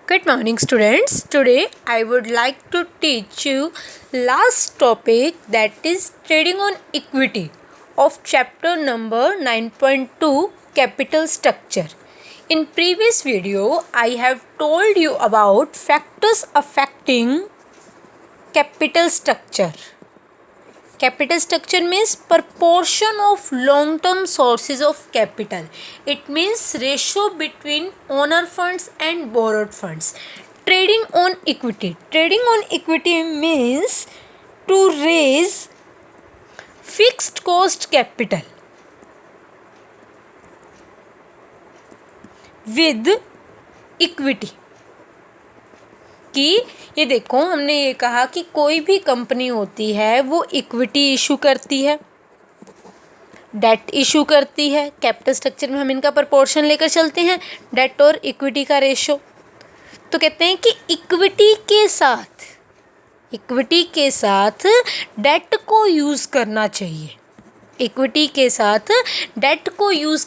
Good morning, students. Today I would like to teach you last topic, that is trading on equity of chapter number 9.2 capital structure. In previous video I have told you about factors affecting capital structure. Capital structure means proportion of long-term sources of capital. It means ratio between owner funds and borrowed funds. Trading on equity. Trading on equity means to raise fixed cost capital with equity. कि ये देखो, हमने ये कहा कि कोई भी company होती है वो इक्विटी इशू करती है, डेट इशू करती है. कैपिटल स्ट्रक्चर में हम इनका प्रोपोर्शन लेकर चलते हैं, डेट और इक्विटी का रेशो. तो कहते हैं कि इक्विटी के साथ डेट को यूज़ करना चाहिए. इक्विटी के साथ डेट को यूज़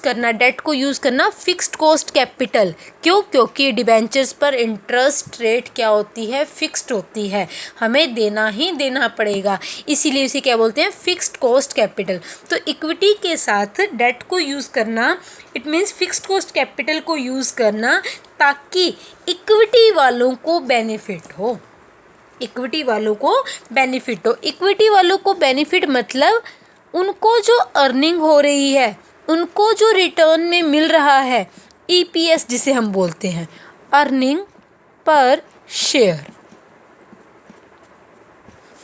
करना फिक्स्ड कॉस्ट कैपिटल. क्यों? क्योंकि डिबेंचर्स पर इंटरेस्ट रेट क्या होती है? फिक्स्ड होती है, हमें देना ही देना पड़ेगा, इसीलिए इसे क्या बोलते हैं? Fixed cost capital. तो इक्विटी के साथ डेट को यूज़ करना, it means fixed cost capital को यूज़ करना ताकि इक्विटी वालों को बेनिफिट हो. इक्विटी वालों को बेनिफिट मतलब उनको जो अर्निंग हो रही है, उनको जो रिटर्न में मिल रहा है, ईपीएस जिसे हम बोलते हैं, अर्निंग पर शेयर,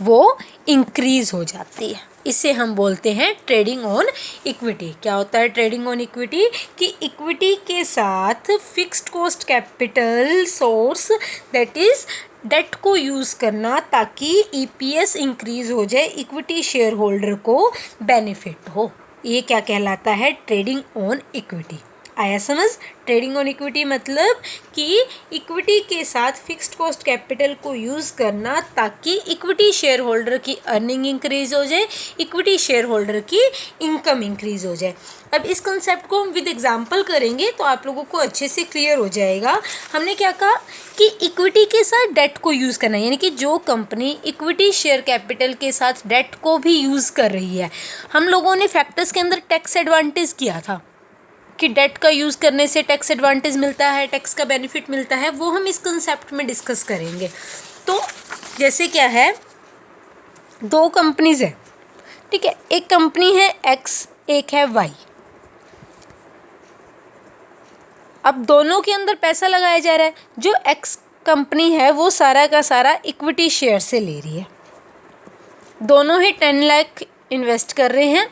वो इंक्रीज हो जाती है. इसे हम बोलते हैं ट्रेडिंग ऑन इक्विटी. क्या होता है ट्रेडिंग ऑन इक्विटी? कि इक्विटी के साथ fixed cost capital source, that is debt को यूज़ करना ताकि ईपीएस इंक्रीज हो जाए, इक्विटी शेयर होल्डर को बेनिफिट हो. ये क्या कहलाता है? Trading on equity. आया समझ? ट्रेडिंग ऑन इक्विटी मतलब कि इक्विटी के साथ फिक्स्ड कॉस्ट कैपिटल को यूज़ करना ताकि इक्विटी शेयर होल्डर की अर्निंग इंक्रीज हो जाए, इक्विटी शेयर होल्डर की इनकम इंक्रीज हो जाए. अब इस कंसेप्ट को हम विद एग्जांपल करेंगे तो आप लोगों को अच्छे से क्लियर हो जाएगा. हमने क्या कहा कि इक्विटी के साथ डेट को यूज़ करना, यानी कि जो कंपनी इक्विटी शेयर कैपिटल के साथ डेट को भी यूज़ कर रही है. हम लोगों ने फैक्टर्स के अंदर टैक्स एडवांटेज किया था कि डेट का यूज़ करने से टैक्स एडवांटेज मिलता है, टैक्स का बेनिफिट मिलता है, वो हम इस कंसेप्ट में डिस्कस करेंगे. तो जैसे क्या है, दो कंपनीज है, ठीक है, एक कंपनी है एक्स, एक है वाई. अब दोनों के अंदर पैसा लगाया जा रहा है. जो एक्स कंपनी है वो सारा का सारा इक्विटी शेयर से ले रही है. दोनों ही 10 लाख इन्वेस्ट कर रहे हैं,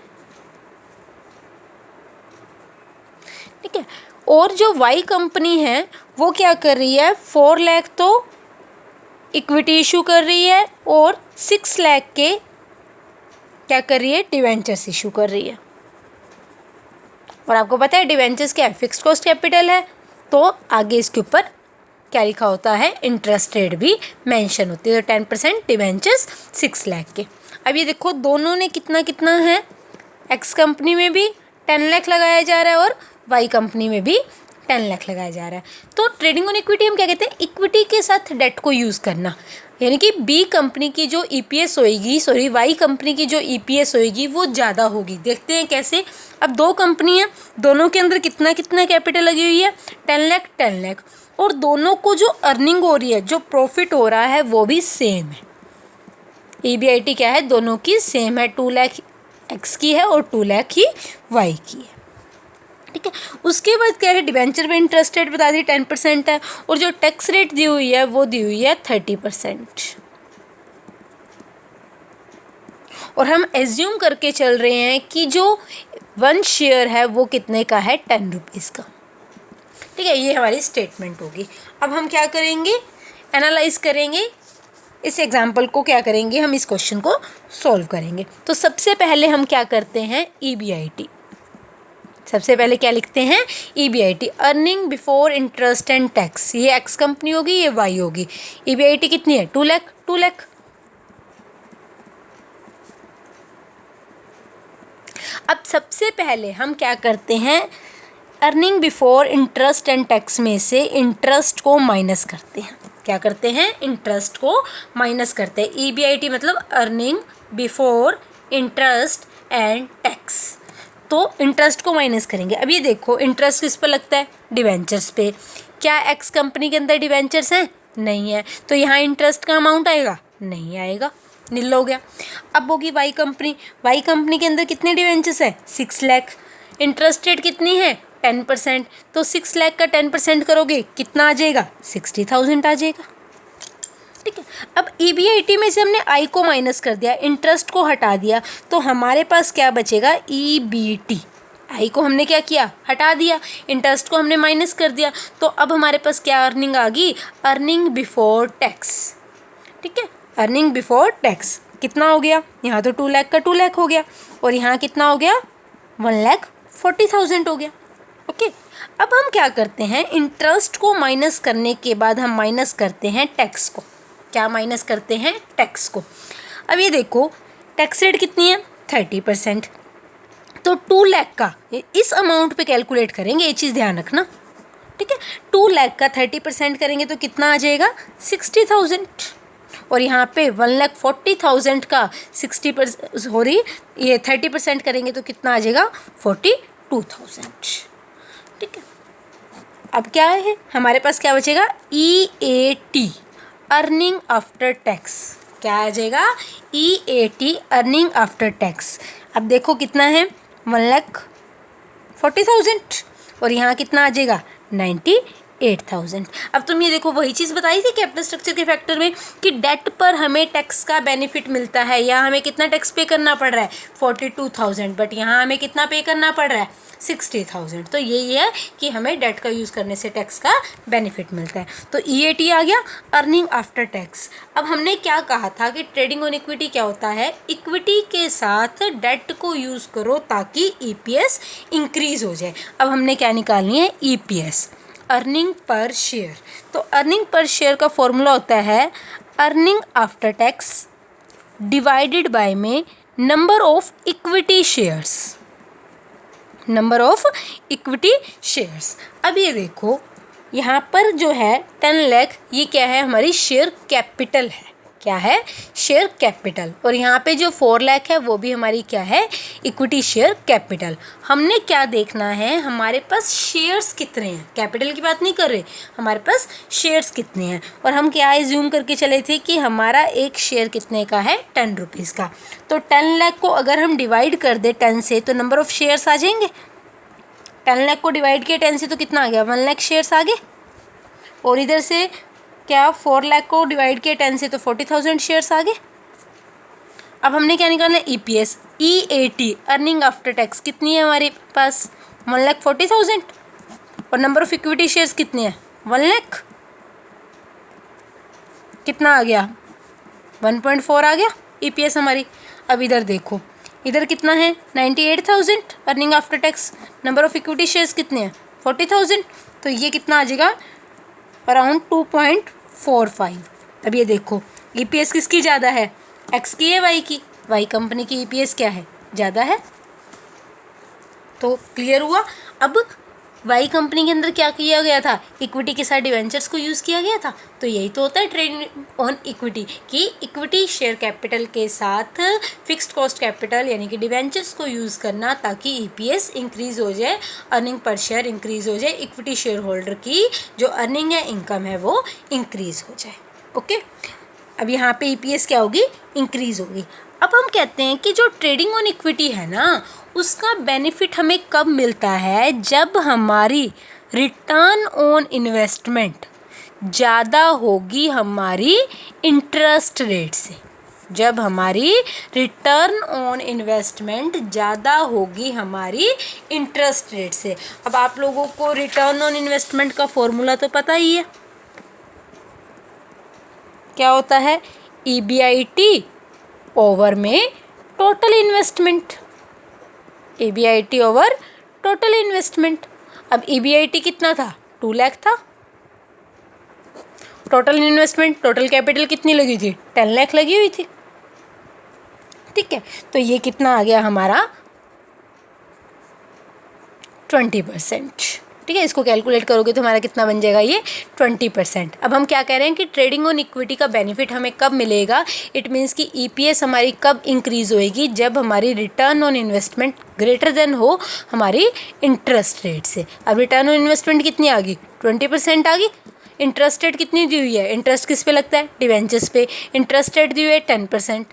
ठीक है. और जो वाई कंपनी है वो क्या कर रही है? 4 लाख तो इक्विटी इशू कर रही है और 6 लाख के क्या कर रही है? डिवेंचर्स इशू कर रही है. और आपको पता है डिवेंचर्स क्या है? फिक्स्ड कॉस्ट कैपिटल है. तो आगे इसके ऊपर क्या लिखा होता है? इंटरेस्ट रेट भी मेंशन होती है. तो 10% डिवेंचर्स 6 लाख के. अब ये देखो, दोनों ने कितना कितना है? एक्स कंपनी में भी 10 लाख लगाया जा रहा है और वाई कंपनी में भी 10 लाख लगाया जा रहा है. तो ट्रेडिंग ऑन इक्विटी हम क्या कहते हैं? इक्विटी के साथ डेट को यूज़ करना, यानी कि बी कंपनी की जो ईपीएस होएगी, वाई कंपनी की जो ईपीएस होएगी वो ज़्यादा होगी. देखते हैं कैसे. अब दो कंपनी है, दोनों के अंदर कितना कितना कैपिटल लगी हुई है? 10 लाख. और दोनों को जो अर्निंग हो रही है, जो प्रॉफिट हो रहा है, वो भी सेम है. ईबीआईटी क्या है? दोनों की सेम है. 2 लाख एक्स की है और 2 लाख ही वाई की है, ठीक है. उसके बाद क्या है? डिबेंचर में इंटरेस्ट रेट बता दी 10% है, और जो टैक्स रेट दी हुई है वो दी हुई है 30%. और हम एज्यूम करके चल रहे हैं कि जो 1 शेयर है वो कितने का है? 10 रुपीज़ का, ठीक है. ये हमारी स्टेटमेंट होगी. अब हम क्या करेंगे? एनालाइज करेंगे इस एग्जाम्पल को. क्या करेंगे? हम इस क्वेश्चन को सॉल्व करेंगे. तो सबसे पहले हम क्या करते हैं? ईबीआईटी. सबसे पहले क्या लिखते हैं? EBIT, earning before interest and tax. ये एक्स कंपनी होगी, ये वाई होगी. ईबीआईटी कितनी है? 2 लाख. 2 लाख. अब सबसे पहले हम क्या करते हैं? Earning before interest and tax में से इंटरेस्ट को माइनस करते हैं। क्या करते हैं? इंटरेस्ट को माइनस करते हैं। EBIT मतलब earning before interest and tax. तो इंटरेस्ट को माइनस करेंगे। अब ये देखो इंटरेस्ट किस पर लगता है? डिवेंचर्स पे। क्या एक्स कंपनी के अंदर डिवेंचर्स हैं? नहीं है, तो यहाँ इंटरेस्ट का अमाउंट आएगा? नहीं आएगा, नील हो गया। अब होगी वाई कंपनी। वाई कंपनी के अंदर कितने डिवेंचर्स है? 6 लाख। इंटरेस्ट रेट कितनी है? 10%। तो 6 लाख का 10% करोगे कितना आ जाएगा? 60,000 आ जाएगा। ठीक है। अब EBIT में से हमने आई को माइनस कर दिया, इंटरेस्ट को हटा दिया, तो हमारे पास क्या बचेगा? EBT। आई को हमने क्या किया? हटा दिया, इंटरेस्ट को हमने माइनस कर दिया, तो अब हमारे पास क्या अर्निंग आ गई? Earning before tax. ठीक है, अर्निंग बिफोर टैक्स कितना हो गया? यहाँ तो 2 लाख का 2 लाख हो गया, और यहाँ कितना हो गया? 1,40,000 हो गया। ओके। अब हम क्या करते हैं? इंटरेस्ट को माइनस करने के बाद हम माइनस करते हैं टैक्स को। क्या माइनस करते हैं? टैक्स को। अब ये देखो टैक्स रेट कितनी है? 30%। तो 2 लाख का इस अमाउंट पे कैलकुलेट करेंगे, ये चीज़ ध्यान रखना। ठीक है, 2 लाख का 30% करेंगे तो कितना आ जाएगा? 60,000। और यहाँ पे 1,40,000 का 60% सॉरी ये 30% करेंगे तो कितना आ जाएगा? 42,000। ठीक है। अब क्या है हमारे पास? क्या बचेगा? EAT earning after tax. क्या आ जाएगा? EAT earning after tax. अब देखो कितना है? 1,40,000, और यहाँ कितना आ जाएगा? 98,000। अब तुम ये देखो वही चीज़ बताई थी कैपिटल स्ट्रक्चर के फैक्टर में कि डेट पर हमें टैक्स का बेनिफिट मिलता है, या हमें कितना टैक्स पे करना पड़ रहा है? 42,000, बट यहाँ हमें कितना पे करना पड़ रहा है? 60,000। तो यही है कि हमें डेट का यूज़ करने से टैक्स का बेनिफिट मिलता है। तो EAT आ गया, अर्निंग आफ्टर टैक्स। अब हमने क्या कहा था कि ट्रेडिंग ऑन इक्विटी क्या होता है? इक्विटी के साथ डेट को यूज़ करो ताकि EPS इंक्रीज हो जाए। अब हमने क्या निकालनी है? EPS, earning per share. तो अर्निंग पर शेयर का फॉर्मूला होता है earning after tax divided by में number of equity shares. Number of equity shares. अब ये देखो यहाँ पर जो है 10 लाख, ये क्या है? हमारी शेयर कैपिटल है। क्या है? Share capital. और यहाँ पे जो 4 लाख है वो भी हमारी क्या है? Equity share capital. हमने क्या देखना है? हमारे पास शेयर्स कितने हैं, कैपिटल की बात नहीं कर रहे, हमारे पास शेयर्स कितने हैं। और हम क्या एज्यूम करके चले थे कि हमारा एक शेयर कितने का है? 10 रुपीज़ का। तो 10 लाख को अगर हम डिवाइड कर दे 10 से तो नंबर ऑफ शेयर्स आ जाएंगे। 10 लाख को डिवाइड किया 10 से तो कितना आ गया? 1 लाख शेयर्स आ गए। और इधर से क्या 4 लाख को डिवाइड किया 10 से तो 40,000 शेयर्स आ गए। अब हमने क्या निकालना है? EPS। EAT earning after tax कितनी है हमारे पास? 1,40,000। और नंबर ऑफ इक्विटी शेयर्स कितने हैं? 1 लाख। कितना आ गया? 1.4 आ गया EPS हमारी। अब इधर देखो, इधर कितना है? 98,000 earning after tax. Number of equity shares कितने हैं? 40,000। तो ये कितना आ जाएगा? अराउंड 2.45। अब ये देखो EPS किसकी ज़्यादा है? X की है वाई की? वाई कंपनी की EPS क्या है? ज़्यादा है। तो क्लियर हुआ। अब वाई कंपनी के अंदर क्या किया गया था? इक्विटी के साथ डिवेंचर्स को यूज़ किया गया था। तो यही तो होता है ट्रेडिंग ऑन इक्विटी कि इक्विटी शेयर कैपिटल के साथ फिक्स्ड कॉस्ट कैपिटल यानी कि डिवेंचर्स को यूज़ करना ताकि EPS इंक्रीज़ हो जाए, अर्निंग पर शेयर इंक्रीज़ हो जाए, इक्विटी शेयर होल्डर की जो अर्निंग है, इनकम है, वो इंक्रीज़ हो जाए। ओके। अब यहाँ पे EPS क्या होगी? इंक्रीज़ होगी। अब हम कहते हैं कि जो ट्रेडिंग ऑन इक्विटी है ना, उसका बेनिफिट हमें कब मिलता है? जब हमारी रिटर्न ऑन इन्वेस्टमेंट ज़्यादा होगी हमारी इंटरेस्ट रेट से। जब हमारी रिटर्न ऑन इन्वेस्टमेंट ज़्यादा होगी हमारी इंटरेस्ट रेट से। अब आप लोगों को रिटर्न ऑन इन्वेस्टमेंट का फॉर्मूला तो पता ही है, क्या होता है? EBIT ओवर में total investment. EBIT over total investment. अब EBIT कितना था? 2 लाख था। टोटल इन्वेस्टमेंट, टोटल कैपिटल कितनी लगी थी? 10 लाख लगी हुई थी। ठीक है, तो ये कितना आ गया हमारा? 20%। ठीक है, इसको कैलकुलेट करोगे तो हमारा कितना बन जाएगा, ये 20%। अब हम क्या कह रहे हैं कि ट्रेडिंग ऑन इक्विटी का बेनिफिट हमें कब मिलेगा, इट मीन्स कि ईपीएस हमारी कब इंक्रीज होएगी, जब हमारी return on investment greater than हो हमारी इंटरेस्ट रेट से। अब रिटर्न ऑन इन्वेस्टमेंट कितनी आ गई, 20% आ गई। इंटरेस्ट रेट कितनी दी हुई है, इंटरेस्ट किस पे लगता है, डिवेंचर्स पे। इंटरेस्ट रेट दी हुई है 10%,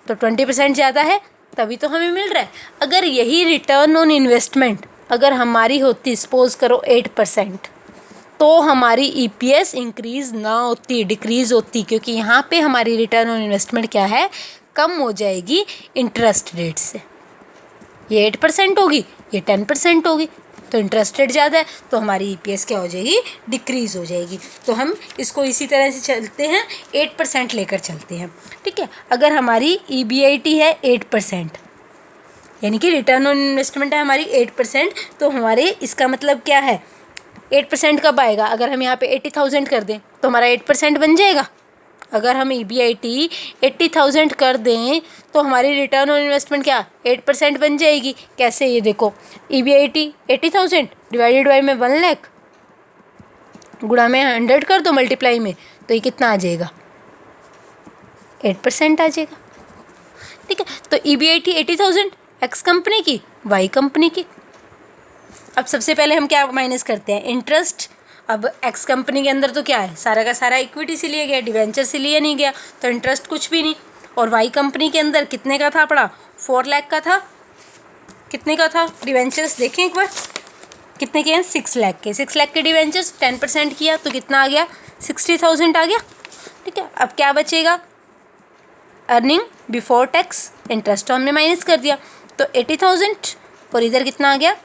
तो 20% ज़्यादा है, तभी तो हमें मिल रहा है। अगर यही रिटर्न ऑन इन्वेस्टमेंट अगर हमारी होती, सपोज करो 8%, तो हमारी ईपीएस इंक्रीज ना होती, डिक्रीज होती, क्योंकि यहाँ पे हमारी रिटर्न ऑन इन्वेस्टमेंट क्या है, कम हो जाएगी इंटरेस्ट रेट से। ये 8% होगी, ये 10% होगी, तो इंटरेस्ट रेट ज़्यादा है, तो हमारी ईपीएस क्या हो जाएगी, डिक्रीज़ हो जाएगी। तो हम इसको इसी तरह से चलते हैं, 8% लेकर चलते हैं। ठीक है, अगर हमारी ईबीआईटी है 8%, यानी कि रिटर्न ऑन इन्वेस्टमेंट है हमारी 8%, तो हमारे इसका मतलब क्या है, 8% कब आएगा, अगर हम यहाँ पे 80,000 कर दें तो हमारा 8% बन जाएगा। अगर हम ईबीआईटी 80,000 कर दें तो हमारी रिटर्न ऑन इन्वेस्टमेंट क्या 8% बन जाएगी। कैसे, ये देखो, ईबीआईटी 80,000 डिवाइडेड बाई में 1 लाख, गुणा में 100 कर दो मल्टीप्लाई में, तो ये कितना आ जाएगा, 8% आ जाएगा। ठीक है, तो ईबीआईटी 80,000 एक्स कंपनी की, वाई कंपनी की। अब सबसे पहले हम क्या माइनस करते हैं, इंटरेस्ट। अब एक्स कंपनी के अंदर तो क्या है, सारा का सारा इक्विटी से लिया गया, डिवेंचर से लिया नहीं गया, तो इंटरेस्ट कुछ भी नहीं। और वाई कंपनी के अंदर कितने का था पड़ा, 4 लाख का था। कितने का था डिवेंचर्स, देखें एक बार, कितने के हैं, 6 लाख के। 6 लाख के डिवेंचर्स 10% किया तो कितना आ गया, 60,000 आ गया। ठीक है, अब क्या बचेगा, अर्निंग बिफोर टैक्स, इंटरेस्ट तो हमने माइनस कर दिया, तो 80,000, और इधर कितना आ गया,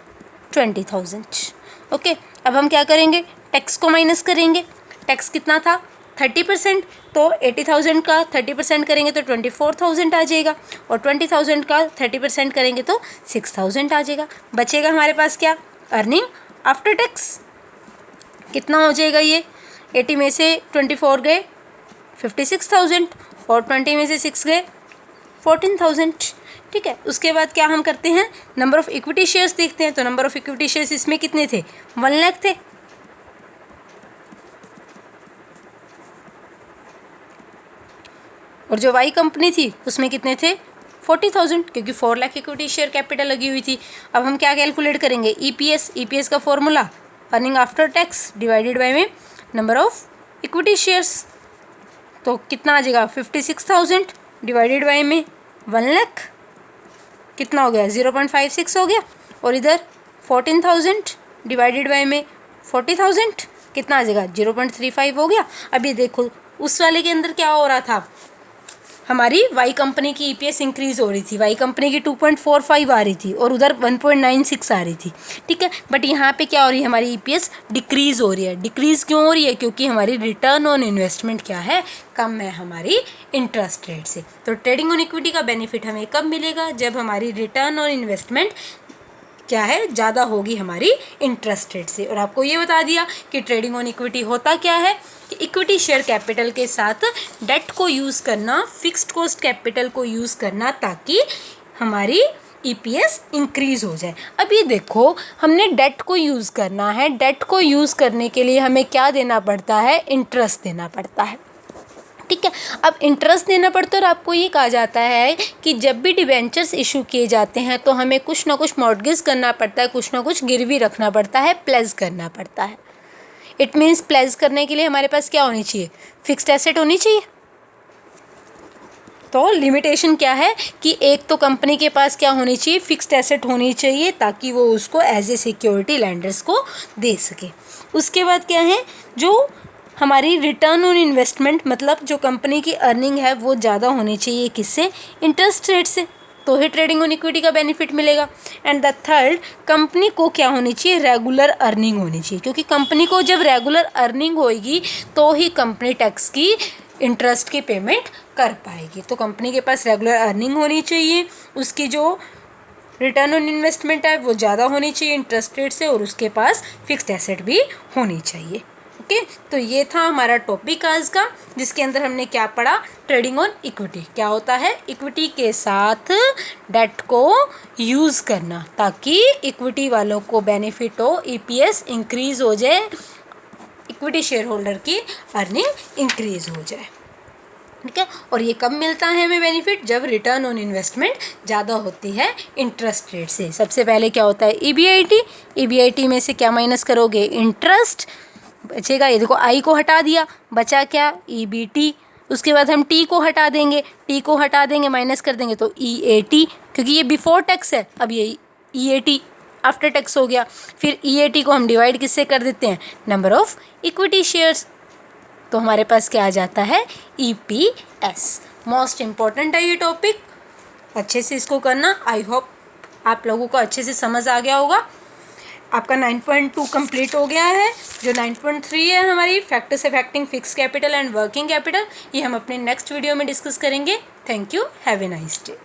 20,000। ओके, अब हम क्या करेंगे, टैक्स को माइनस करेंगे। टैक्स कितना था, 30%, तो 80,000 का 30% करेंगे तो 24,000 आ जाएगा, और 20,000 का 30% करेंगे तो 6,000 आ जाएगा। बचेगा हमारे पास क्या, अर्निंग आफ्टर टैक्स। कितना हो जाएगा ये, 80 में से 24 गए 56,000, और 20 में से 6 गए 14,000। ठीक है, उसके बाद क्या हम करते हैं, नंबर ऑफ़ इक्विटी शेयर्स देखते हैं। तो नंबर ऑफ़ इक्विटी शेयर्स इसमें कितने थे, 1 लाख थे। और जो वाई कंपनी थी उसमें कितने थे, 40,000, क्योंकि 4 लाख इक्विटी शेयर कैपिटल लगी हुई थी। अब हम क्या कैलकुलेट करेंगे, ईपीएस। ईपीएस का formula earning after tax divided by में नंबर ऑफ़ इक्विटी शेयर्स, तो कितना आ जाएगा, 56,000 डिवाइडेड बाय में 1 लाख, कितना हो गया, 0.56 हो गया। और इधर 14,000 डिवाइडेड बाय में 40,000, कितना आ जाएगा, 0.35 हो गया। अभी देखो उस वाले के अंदर क्या हो रहा था, हमारी वाई कंपनी की ईपीएस इंक्रीज़ हो रही थी, वाई कंपनी की 2.45 आ रही थी और उधर 1.96 आ रही थी। ठीक है, बट यहाँ पे क्या हो रही है, हमारी ईपीएस डिक्रीज़ हो रही है। डिक्रीज़ क्यों हो रही है, क्योंकि हमारी रिटर्न ऑन इन्वेस्टमेंट क्या है, कम है हमारी इंटरेस्ट रेट से। तो ट्रेडिंग ऑन इक्विटी का बेनिफिट हमें कब मिलेगा, जब हमारी रिटर्न ऑन इन्वेस्टमेंट क्या है, ज़्यादा होगी हमारी इंटरेस्ट रेट से। और आपको ये बता दिया कि ट्रेडिंग ऑन इक्विटी होता क्या है, कि इक्विटी शेयर कैपिटल के साथ डेट को यूज़ करना, फिक्स्ड कॉस्ट कैपिटल को यूज़ करना, ताकि हमारी ईपीएस इंक्रीज़ हो जाए। अब ये देखो, हमने डेट को यूज़ करना है, डेट को यूज़ करने के लिए हमें क्या देना पड़ता है, इंटरेस्ट देना पड़ता है। ठीक है, अब इंटरेस्ट देना पड़ता है। और आपको ये कहा जाता है कि जब भी डिबेंचर्स इशू किए जाते हैं तो हमें कुछ ना कुछ मॉर्गेज करना पड़ता है, कुछ ना कुछ गिरवी रखना पड़ता है, प्लेज करना पड़ता है। इट मीन्स प्लेज करने के लिए हमारे पास क्या होनी चाहिए, फिक्स्ड एसेट होनी चाहिए। तो लिमिटेशन क्या है कि एक तो कंपनी के पास क्या होनी चाहिए, फिक्स्ड एसेट होनी चाहिए, ताकि वो उसको एज ए सिक्योरिटी लैंडर्स को दे सके। उसके बाद क्या है, जो हमारी रिटर्न ऑन इन्वेस्टमेंट, मतलब जो कंपनी की अर्निंग है वो ज़्यादा होनी चाहिए, किससे, इंटरेस्ट रेट से, तो ही ट्रेडिंग ऑन इक्विटी का बेनिफिट मिलेगा। एंड द थर्ड, कंपनी को क्या होनी चाहिए, रेगुलर अर्निंग होनी चाहिए, क्योंकि कंपनी को जब रेगुलर अर्निंग होएगी तो ही कंपनी टैक्स की, इंटरेस्ट की पेमेंट कर पाएगी। तो कंपनी के पास रेगुलर अर्निंग होनी चाहिए, उसकी जो रिटर्न ऑन इन्वेस्टमेंट है वो ज़्यादा होनी चाहिए इंटरेस्ट रेट से, और उसके पास फिक्स्ड एसेट भी होनी चाहिए। ओके, तो ये था हमारा टॉपिक आज का, जिसके अंदर हमने क्या पढ़ा, ट्रेडिंग ऑन इक्विटी। क्या होता है, इक्विटी के साथ डेट को यूज़ करना ताकि इक्विटी वालों को बेनिफिट हो, ईपीएस इंक्रीज हो जाए, इक्विटी शेयर होल्डर की अर्निंग इंक्रीज हो जाए। ठीक है, और ये कब मिलता है हमें बेनिफिट, जब रिटर्न ऑन इन्वेस्टमेंट ज़्यादा होती है इंटरेस्ट रेट से। सबसे पहले क्या होता है, ईबीआईटी, ईबीआईटी में से क्या माइनस करोगे, इंटरेस्ट बचेगा। ये देखो आई को हटा दिया, बचा क्या, ईबीटी। उसके बाद हम टी को हटा देंगे, टी को हटा देंगे माइनस कर देंगे तो ईएटी, क्योंकि ये बिफोर टैक्स है, अब ये ईएटी आफ्टर टैक्स हो गया। फिर ईएटी को हम डिवाइड किससे कर देते हैं, नंबर ऑफ इक्विटी शेयर्स, तो हमारे पास क्या आ जाता है, ईपीएस। मोस्ट इम्पॉर्टेंट है ये टॉपिक, अच्छे से इसको करना। आई होप आप लोगों को अच्छे से समझ आ गया होगा। आपका 9.2 कंप्लीट हो गया है। जो 9.3 है हमारी factors affecting fix capital and working capital, ये हम अपने नेक्स्ट वीडियो में डिस्कस करेंगे। Thank you, have a nice day.